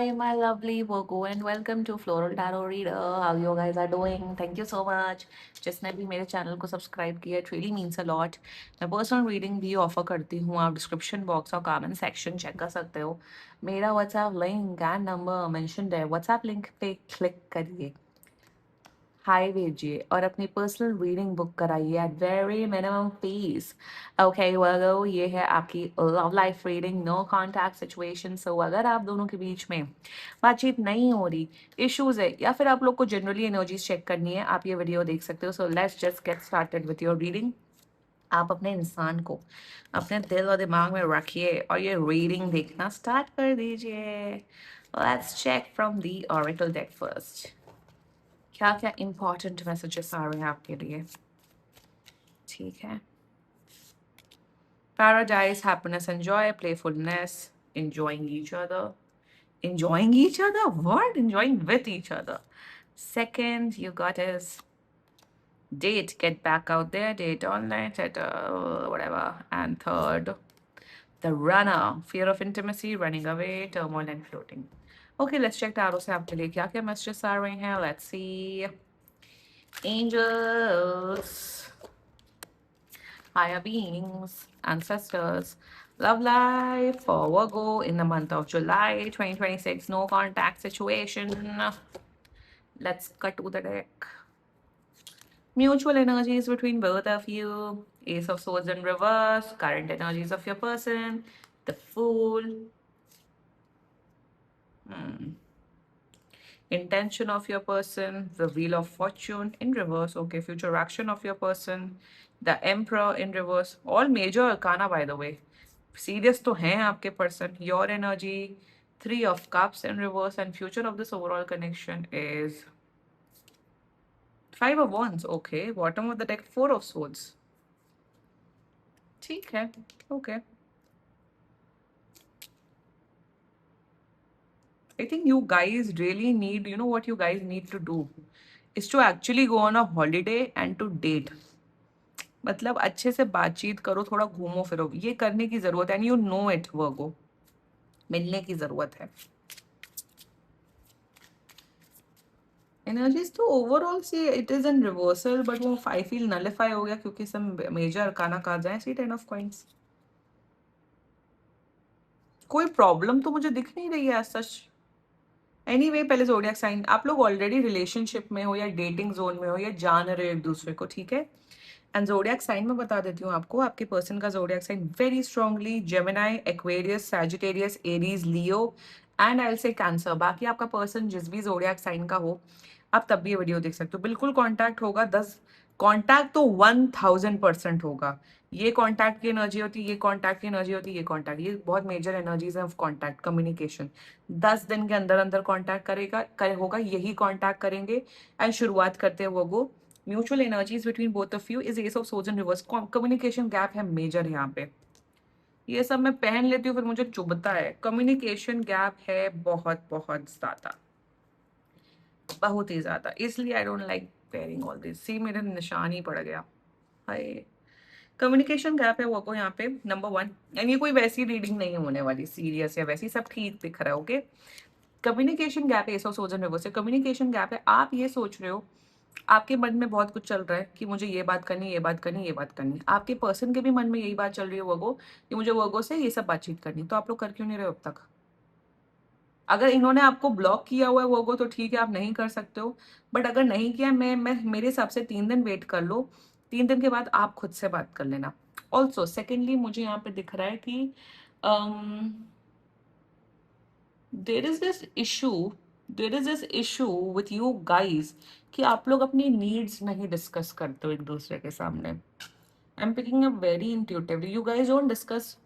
Hi, my lovely Virgo, and welcome to Floral Tarot Reader. How you guys are doing? Thank you so much. जिसने भी मेरे channel को subscribe किया, it really means a lot. मैं personal reading भी offer करती हूँ. आप डिस्क्रिप्शन बॉक्स और कमेंट सेक्शन चेक कर सकते हो. मेरा WhatsApp link and number mentioned है. व्हाट्सएप लिंक पे क्लिक करिए, हाय भेजिए और अपनी पर्सनल रीडिंग बुक कराइए at very minimum fees. Okay Virgo, ये है आपकी love life reading, no contact situation. So अगर आप दोनों के बीच में बातचीत नहीं हो रही, इश्यूज है, या फिर आप लोग को जनरली एनर्जीज चेक करनी है, आप ये वीडियो देख सकते हो. So let's just get started with your reading. आप अपने इंसान को अपने दिल और दिमाग में रखिए और ये रीडिंग देखना स्टार्ट कर दीजिए. Let's check from the oracle deck first. क्या क्या इंपॉर्टेंट मैसेजेस आ रहे हैं आपके लिए. ठीक है. Paradise, happiness and Joy, playfulness, enjoying each other. Enjoying each other? What? Enjoying with each other. Second, you got is date, get back out there, date online, et whatever. And third, the runner, fear of intimacy, running away, turmoil and floating. Okay, let's check tarot से आपके लिए क्या क्या messages आ रहे हैं. Let's see. Angels, higher beings, ancestors, love life for Virgo in the month of July 2026. No contact situation. Let's cut to the deck. Mutual energies between both of you. Ace of Swords in reverse. Current energies of your person. The Fool. Intention of your person. The Wheel of Fortune in reverse. Okay, future action of your person. The Emperor in reverse. All major arcana, by the way. Serious तो हैं आपके person. Your energy. Three of Cups in reverse. And future of this overall connection is Five of Wands. Okay, bottom of the deck, Four of Swords. ठीक है. Okay. I think you guys really need, you know what you guys need to do is to actually go on a holiday and to date. मतलब अच्छे से बातचीत करो, थोड़ा घूमो फिरो, ये करने की जरूरत है. एंड यू नो इट वर्गो, मिलने की जरूरत है. एनर्जीज तो ओवरऑल से it is in reversal, but वो आई फील नलिफाई हो गया क्योंकि सम मेजर अरकाना कहा जाए. सी 10 ऑफ कॉइंस. कोई प्रॉब्लम तो मुझे दिख नहीं रही है सच. एनीवे, पहले जोडियक साइन. आप लोग ऑलरेडी रिलेशनशिप में हो या डेटिंग जोन में हो या जान रहे हो एक दूसरे को, ठीक है. एंड जोडियक साइन में बता देती हूँ आपको, आपके पर्सन का zodiac sign very strongly Gemini, Aquarius, Sagittarius, Aries, Leo and I will say Cancer. बाकी आपका पर्सन जिस भी जोडियक साइन का हो, आप तब भी ये वीडियो देख सकते हो. बिल्कुल कॉन्टैक्ट होगा. 10 कॉन्टैक्ट तो 1000% होगा. ये कॉन्टैक्ट की एनर्जी होती है, ये कॉन्टैक्ट की एनर्जी होती है, ये कॉन्टैक्ट, ये बहुत मेजर एनर्जीज है ऑफ कॉन्टैक्ट कम्युनिकेशन. 10 दिन के अंदर अंदर कॉन्टैक्ट होगा, यही कॉन्टैक्ट करेंगे. एंड शुरुआत करते हैं वो mutual energies between both of you is S of source in reverse. Communication gap है मेजर यहाँ पे. ये सब मैं पहन लेती हूँ फिर मुझे चुभता है. कम्युनिकेशन गैप है बहुत बहुत ज्यादा, बहुत ही ज्यादा. इसलिए I don't like pairing all this. See मेरे निशान ही पड़ गया. हाय, कम्युनिकेशन गैप है वो को यहाँ पे नंबर 1. एंड ये कोई वैसी रीडिंग नहीं होने वाली सीरियस या वैसी, सब ठीक दिख रहा है. ओके, कम्युनिकेशन गैप है. एस सोजन रिवर्स से कम्युनिकेशन गैप है. आप ये सोच रहे हो, आपके मन में बहुत कुछ चल रहा है कि मुझे ये बात करनी, ये बात करनी, ये बात करनी. आपके पर्सन के भी मन में यही बात चल रही है वर्गो कि मुझे वर्गो से ये सब बातचीत करनी. तो आप लोग कर क्यों नहीं रहे हो अब तक? अगर इन्होंने आपको ब्लॉक किया हुआ है वर्गो तो ठीक है, आप नहीं कर सकते हो. बट अगर नहीं किया, मैं मेरे हिसाब से 3 दिन वेट कर लो. 3 दिन के बाद आप खुद से बात कर लेना. ऑल्सो सेकेंडली मुझे यहाँ पे दिख रहा है कि there is this issue, there is this issue with you guys कि आप लोग अपनी नीड्स नहीं डिस्कस करते हो एक दूसरे के सामने. I am picking up very intuitively. You guys don't discuss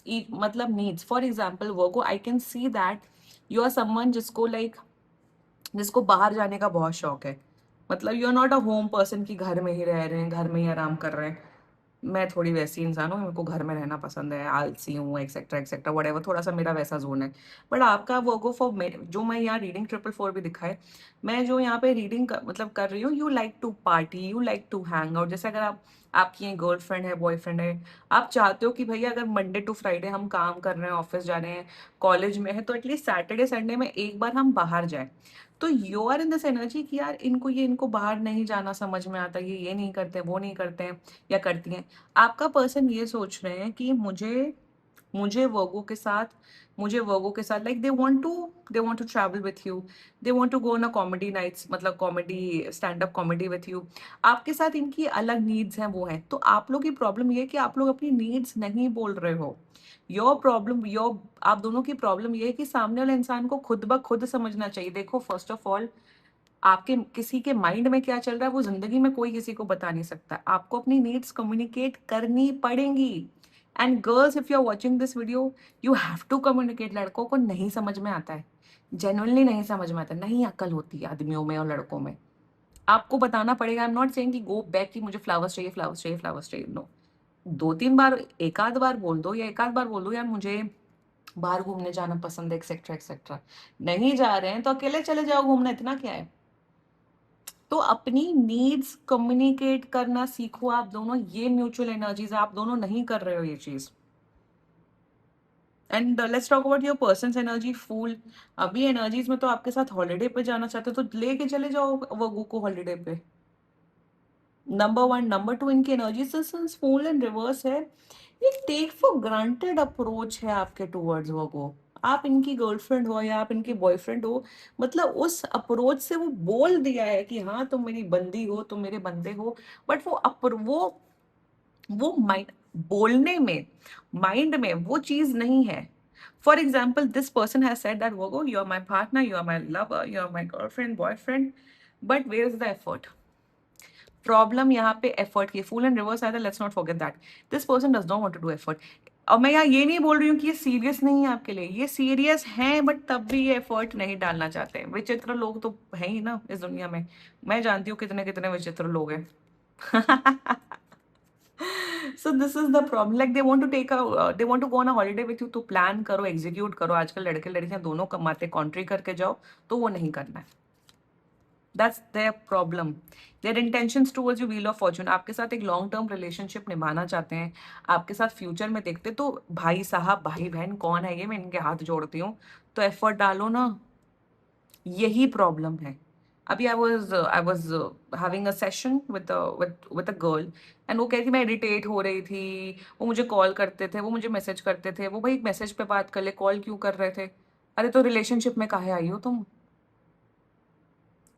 मतलब needs. For example Virgo, I can see that you are someone जिसको बाहर जाने का बहुत शौक है. मतलब you are not a home person की घर में ही रह रहे हैं, घर में ही आराम कर रहे हैं. मैं थोड़ी वैसी इंसान हूँ, मेरे को घर में रहना पसंद है, आलसी हूँ, एक्सेट्रा एक्सेट्रा वट, थोड़ा सा मेरा वैसा जोन है. बट आपका वो गो फॉर जो मैं यहाँ रीडिंग 444 भी दिखा है, मैं जो यहाँ पे रीडिंग मतलब कर रही हूँ, you like to party, you like to hang out. जैसे अगर आप आपकी ये गर्लफ्रेंड है, बॉयफ्रेंड है, आप चाहते हो कि भैया अगर मंडे टू फ्राइडे हम काम कर रहे हैं, ऑफिस जा रहे हैं, कॉलेज में है, तो एटलीस्ट सैटरडे संडे में एक बार हम बाहर जाएं। तो you are in this energy कि यार इनको बाहर नहीं जाना समझ में आता, ये नहीं करते, वो नहीं करते हैं या करती हैं। आपका पर्सन ये सोच रहे हैं कि मुझे वर्गो के साथ like they want to travel with you, they want to go on a comedy nights, मतलब comedy stand up comedy with you. आपके साथ इनकी अलग नीड्स हैं, वो हैं। तो आप लोग की प्रॉब्लम ये है कि आप लोग अपनी नीड्स नहीं बोल रहे हो। योर आप दोनों की प्रॉब्लम ये है कि सामने वाले इंसान को खुद ब खुद समझना चाहिए। देखो, फर्स्ट ऑफ ऑल, आपके किसी के माइंड में क्या चल रहा है वो जिंदगी में कोई किसी को बता नहीं सकता। आपको अपनी नीड्स कम्युनिकेट करनी पड़ेंगी। And girls, if you are watching this video, you have to communicate. लड़कों को नहीं समझ में आता है, जेन्युइनली नहीं समझ में आता, नहीं अक्ल होती है आदमियों में और लड़कों में। आपको बताना पड़ेगा। आई एम नॉट सेइंग कि गो बैक कि मुझे फ्लावर्स चाहिए, फ्लावर्स चाहिए, फ्लावर्स चाहिए। नो, 2-3 बार, एक आध बार बोल दो, या एक आध बार बोल दो यार मुझे बाहर घूमने जाना पसंद है, एक्सेट्रा एक्सेट्रा। नहीं जा रहे हैं तो अकेले चले जाओ घूमना, इतना क्या है। तो अपनी नीड्स कम्युनिकेट करना सीखो आप दोनों। ये म्यूचुअल एनर्जीज, आप दोनों नहीं कर रहे हो ये चीज। And let's talk about your persons energy. Fool, अभी एनर्जीज में तो आपके साथ हॉलीडे पे जाना चाहते हो तो लेके चले जाओ वो को हॉलीडे पे। Number one. नंबर टू, इनकी energy since Fool and reverse है, ये टेक फॉर ग्रांटेड अप्रोच है आपके टूवर्ड्स वो। आप इनकी गर्लफ्रेंड हो या आप इनके बॉयफ्रेंड हो, मतलब उस अप्रोच से वो बोल दिया है कि हाँ तुम मेरी बंदी हो, तुम मेरे बंदे हो। बट वो माइंड, बोलने में, माइंड में वो चीज नहीं है। For example, this person has said that वो you are my partner, you are my lover, you are my girlfriend, boyfriend, but where is the effort. Problem यहाँ पे एफर्ट की। फूल एंड रिवर्स आया था, let's not forget that this person does not want to do effort. और मैं यहाँ ये नहीं बोल रही हूँ कि ये सीरियस नहीं है आपके लिए, ये सीरियस हैं, बट तब भी ये एफर्ट नहीं डालना चाहते हैं। विचित्र लोग तो है ही ना इस दुनिया में। मैं जानती हूँ कितने कितने विचित्र लोग हैं। So this is the problem, like they want to go on a holiday with you. तो प्लान करो, एग्जीक्यूट करो। आजकल लड़के लड़कियां दोनों कमाते, कॉन्ट्री करके जाओ, तो वो नहीं करना है। That's their problem. Their intentions towards you, wheel of fortune. आपके साथ एक लॉन्ग टर्म रिलेशनशिप निभाना चाहते हैं, आपके साथ फ्यूचर में देखते। तो भाई साहब, भाई बहन कौन है ये, मैं इनके हाथ जोड़ती हूँ। तो एफर्ट डालो ना, यही प्रॉब्लम है। अभी I was having a session with a girl, and वो कह रही थी मैं इरिटेट हो रही थी। वो मुझे कॉल करते थे, वो मुझे मैसेज करते थे। वो भाई मैसेज पे बात कर ले, कॉल क्यों कर रहे थे। अरे तो रिलेशनशिप में काहे आई हो तुम,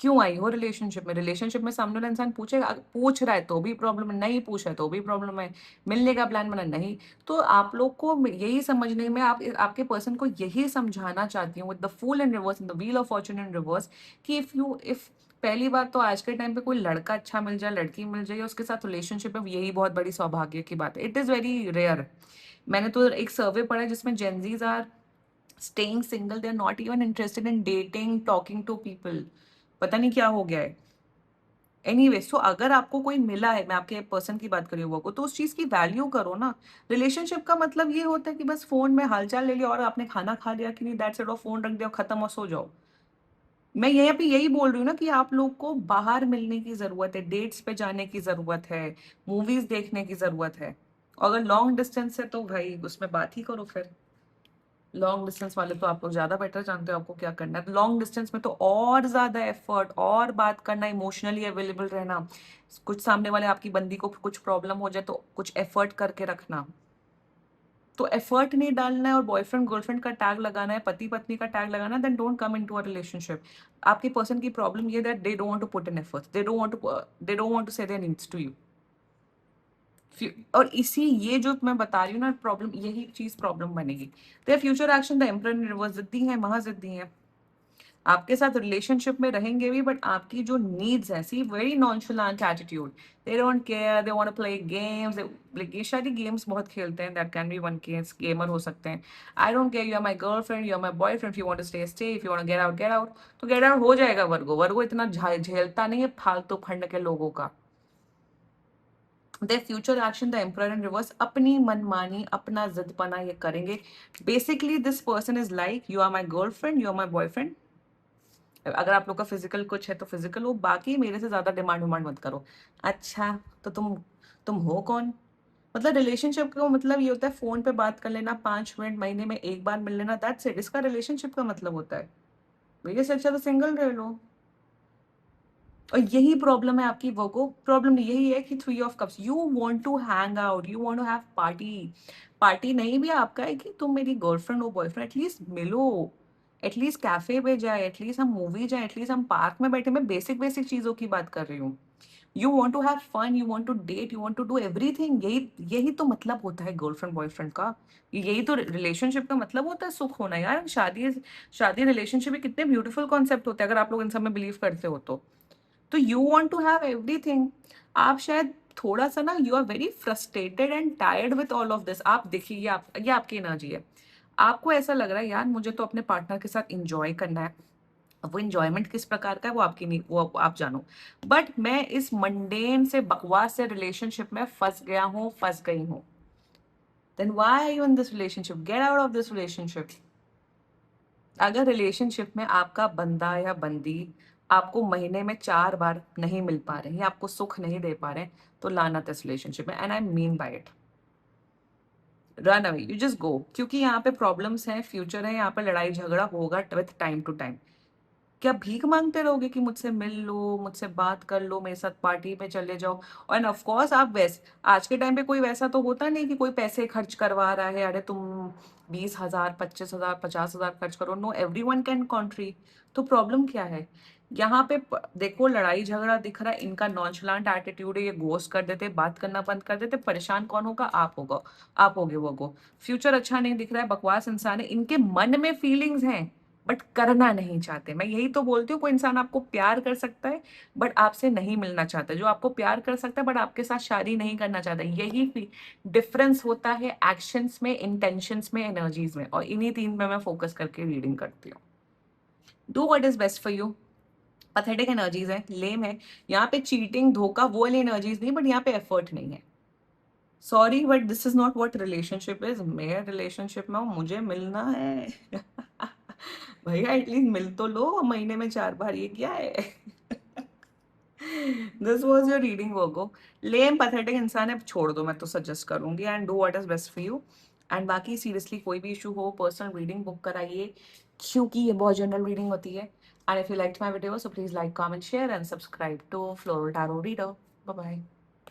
क्यों आई हो रिलेशनशिप में। रिलेशनशिप में सामने वाला इंसान पूछेगा, पूछ रहा है तो भी प्रॉब्लम है, नहीं पूछ रहा है तो भी प्रॉब्लम है। मिलने का प्लान बना, नहीं। तो आप लोग को यही समझने में, आप आपके पर्सन को यही समझाना चाहती हूँ with the Fool in reverse and the wheel of fortune in reverse, कि इफ पहली बात तो आज के टाइम पे कोई लड़का अच्छा मिल जाए, लड़की मिल जाए, उसके साथ रिलेशनशिप में, यही बहुत बड़ी सौभाग्य की बात है। It is very rare. मैंने तो एक सर्वे पढ़ा है जिसमें Gen Zs are staying single, they are not even interested in dating, talking to people. पता नहीं क्या हो गया है। एनीवे, सो अगर आपको कोई मिला है, मैं आपके पर्सन की बात कर रही हूँ वो, तो उस चीज की वैल्यू करो ना। रिलेशनशिप का मतलब ये होता है कि बस फोन में हालचाल ले लिया और आपने खाना खा लिया कि नहीं, दैट्स इट, और फोन रख दिया, खत्म और सो जाओ। मैं यहाँ पे यही बोल रही हूँ ना कि आप लोग को बाहर मिलने की जरूरत है, डेट्स पे जाने की जरूरत है, मूवीज देखने की जरूरत है। अगर लॉन्ग डिस्टेंस है तो भाई उसमें बात ही करो फिर। लॉन्ग डिस्टेंस वाले तो आप लोग ज्यादा बेटर जानते हो आपको क्या करना है। लॉन्ग डिस्टेंस में तो और ज्यादा एफर्ट, और बात करना, इमोशनली अवेलेबल रहना। कुछ सामने वाले आपकी बंदी को कुछ प्रॉब्लम हो जाए तो कुछ एफर्ट करके रखना। तो एफर्ट नहीं डालना है और बॉयफ्रेंड गर्लफ्रेंड का टैग लगाना है, पति पत्नी का टैग लगाना है, then don't come into a relationship. आपके पर्सन की प्रॉब्लम ये that they don't want to put in efforts, they don't want to say their needs to you. और इसी, ये जो मैं बता रही हूँ ना प्रॉब्लम, यही चीज प्रॉब्लम बनेगी। तो future action, the emperor in reverse, जिद्दी है, महाजिद्दी है। आपके साथ रिलेशनशिप में रहेंगे भी, बट आपकी जो नीड्स है, see very nonchalant attitude, they don't care, they want to play games. Like ये शायद गेम्स बहुत खेलते हैं, that can be one case, gamer हो सकते हैं। I don't care, you are my girlfriend, you are my boyfriend, you want to stay stay, if you want to get out get out. तो get out हो जाएगा। वर्गो वर्गो इतना झेलता नहीं है फालतू फंड के लोगों का। They future action, the emperor in reverse, अपनी मनमानी, अपना जिदपना ये करेंगे। Basically this person is like, you are my girlfriend, you are my boyfriend. अगर आप लोग का फिजिकल कुछ है तो फिजिकल हो, बाकी मेरे से ज्यादा डिमांड विमांड मत करो। अच्छा, तो तुम हो कौन? मतलब रिलेशनशिप का मतलब ये होता है फ़ोन पे बात कर लेना, 5 मिनट महीने में 1 बार मिल लेना, दैट्स इट। इसका रिलेशनशिप का मतलब होता है। भैया इससे अच्छा तो सिंगल रह लो। और यही प्रॉब्लम है आपकी वर्गो, प्रॉब्लम यही है कि three of cups, you want to hang out, you want to have party. Party नहीं भी आपका है कि तुम मेरी गर्लफ्रेंड हो बॉयफ्रेंड, एटलीस्ट मिलो, एटलीस्ट कैफे पे जाए, एटलीस्ट हम मूवी जाए, एटलीस्ट हम पार्क में बैठे, मैं बेसिक बेसिक चीजों की बात कर रही हूँ। You want to have fun, you want to date, you want to do everything, यही यही तो मतलब होता है गर्लफ्रेंड बॉयफ्रेंड का। यही तो रिलेशनशिप का मतलब होता है, सुख होना यार। शादी शादी रिलेशनशिप में कितने ब्यूटीफुल कॉन्सेप्ट होते हैं अगर आप लोग इन सब में बिलीव करते हो तो you want to have everything. आप शायद थोड़ा सा ना, you are very frustrated and tired with all of this. आप देखिए, ये आपकी एनर्जी है। आपको ऐसा लग रहा है यार मुझे तो अपने पार्टनर के साथ इंजॉय करना है। अब वो इंजॉयमेंट किस प्रकार का है वो आपकी नहीं, वो आप जानो। बट मैं इस मंडेन से बकवास से रिलेशनशिप में फंस गया हूँ, फंस गई हूँ। Then why are you in this relationship? Get out of this relationship. अगर रिलेशनशिप में आपका बंदा या बंदी आपको महीने में 4 बार नहीं मिल पा रहे हैं या आपको सुख नहीं दे पा रहे हैं, तो लानत है इस रिलेशनशिप में, and I mean by it. Run away, you just go, क्योंकि यहाँ पे प्रॉब्लम्स हैं, फ्यूचर है, यहाँ पे लड़ाई झगड़ा होगा विथ टाइम टू टाइम। क्या भीख मांगते रहोगे कि मुझसे मिल लो, मुझसे बात कर लो, मेरे साथ पार्टी में चले जाओ? और ऑफ कोर्स आप वैसे, आज के टाइम पे कोई वैसा तो होता नहीं कि कोई पैसे खर्च करवा रहा है, अरे तुम 20,000 25,000 50,000 खर्च करो, नो, एवरी वन कैन कॉन्ट्री। तो प्रॉब्लम क्या है? यहाँ पे देखो लड़ाई झगड़ा दिख रहा है, इनका नॉनचलांट एटीट्यूड है, ये गोस्ट कर देते, बात करना बंद कर देते, परेशान कौन होगा? आप होगा, आप होगे वो गो। फ्यूचर अच्छा नहीं दिख रहा है, बकवास इंसान है, इनके मन में फीलिंग्स हैं बट करना नहीं चाहते। मैं यही तो बोलती हूँ, कोई इंसान आपको प्यार कर सकता है बट आपसे नहीं मिलना चाहता, जो आपको प्यार कर सकता है बट आपके साथ शादी नहीं करना चाहता। यही डिफरेंस होता है एक्शंस में, इंटेंशंस में, एनर्जीज में, और इन्हीं 3 में मैं फोकस करके रीडिंग करती हूँ। Do what is best for you. Pathetic energies है, लेम है, यहाँ पे चीटिंग धोखा वो वाली एनर्जीज नहीं, बट यहाँ पे एफर्ट नहीं है। Sorry but this is not what relationship is. मैं रिलेशनशिप में हूँ, मुझे मिलना है। भैया एटलीस्ट मिल तो लो, महीने में 4 बार, ये क्या है? This was your reading Virgo. Lame pathetic इंसान है, छोड़ दो, मैं तो सजेस्ट करूंगी, and do what is best for you. And बाकी सीरियसली कोई भी इशू हो, पर्सनल रीडिंग बुक कराइए, क्योंकि ये बहुत जनरल रीडिंग होती है। And if you like my video, so please like, comment, share and subscribe to floral tarot reader. Bye bye.